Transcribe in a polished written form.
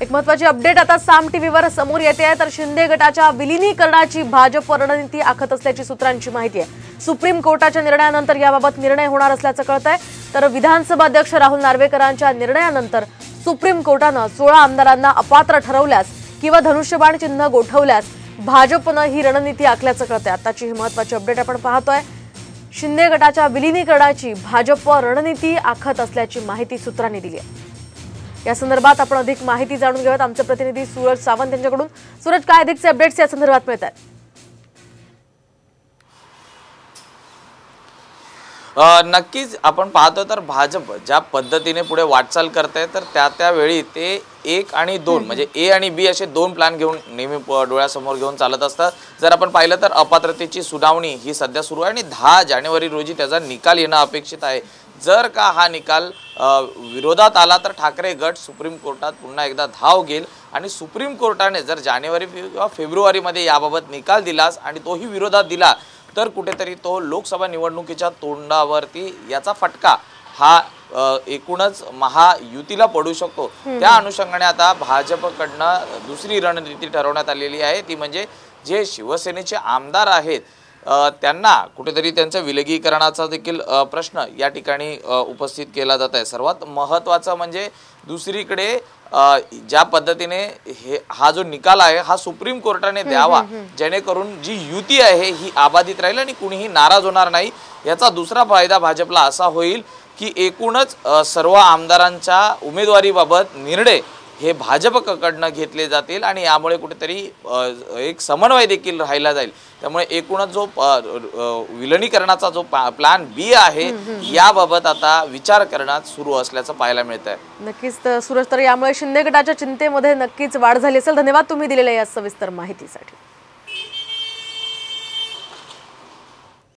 एक महत्त्वाची अपडेट आता साम टीव्हीवर समोर येते आहे। तर शिंदे गटाच्या विलीनीकरणाची भाजप रणनीती आखत असल्याची सूत्रांची माहिती आहे। सुप्रीम कोर्टाच्या निर्णयानंतर याबाबत निर्णय होणार असल्याचं कळतंय। तर विधानसभा अध्यक्ष राहुल नार्वेकरांच्या निर्णयानंतर सुप्रीम कोर्टानं 16 आमदारांना अपात्र ठरवल्यास किंवा धनुष्यबाण चिन्ह गोठवल्यास भाजपनं ही रणनीती आखल्याचं कळतंय। आताची ही महत्त्वाची अपडेट आपण पाहतोय। शिंदे गटाच्या विलीनीकरणाची भाजप रणनीती आखत असल्याची माहिती सूत्रांनी दिली आहे। या संदर्भात आपण अधिक माहिती जाणून घेऊयात आमचे प्रतिनिधी सूरज सावंत यांच्याकडून। सूरज, काय अधिकचे अपडेट्स या संदर्भात मिळतात? नक्कीच आपण पाहतो तर भाजप ज्या पद्धतीने पुढे वाटचाल करते तर त्यावेळी ते 1 आणि 2 म्हणजे ए आणि बी असे 2 प्लॅन घेऊन नेहमी डोळ्यासमोर घेऊन चालत असतात। जर आपण पाहिलं तर अपात्रतेची सुनावणी ही सध्या सुरू आहे आणि 10 जानेवारी रोजी त्याचा निकाल येणं अपेक्षित आहे। जर का हा निकाल विरोधात आला तर ठाकरे गट सुप्रीम कोर्टात पुन्हा एकदा धाव घेईल आणि सुप्रीम कोर्टाने जर जानेवारी किंवा फेब्रुवारीमध्ये याबाबत निकाल दिलास आणि तोही विरोधात दिला तर कुठेतरी तो लोकसभा निवडणुकीच्या तोंडावरती याचा फटका हा एकूणच महायुतीला पडू शकतो। त्या अनुषंगाने आता भाजपकडनं दुसरी रणनीती ठरवण्यात आलेली आहे, ती म्हणजे जे शिवसेनेचे आमदार आहेत त्यांना कुठेतरी त्यांच्या विलगीकरणाचा देखील प्रश्न या ठिकाणी उपस्थित केला जात आहे। सर्वात महत्त्वाचं म्हणजे दुसरीकडे ज्या पद्धतीने हा जो निकाल आहे हा सुप्रीम कोर्टाने द्यावा जेणेकरून जी युती आहे ही आबाधित राहील आणि कुणीही नाराज होणार नाही। याचा दुसरा फायदा भाजपला असा होईल की एकूणच सर्व आमदारांच्या उमेदवारीबाबत निर्णय हे भाजपकडनं घेतले जातील आणि यामुळे कुठेतरी एक समन्वय देखील राहिला जाईल। त्यामुळे एकूणच जो विलीनीकरणाचा जो प्लॅन बी आहे याबाबत आता विचार करण्यात सुरू असल्याचं पाहायला मिळतंय। नक्कीच सूरज, तर यामुळे शिंदे गटाच्या चिंतेमध्ये नक्कीच वाढ झाली असेल। धन्यवाद तुम्ही दिलेल्या या सविस्तर माहितीसाठी।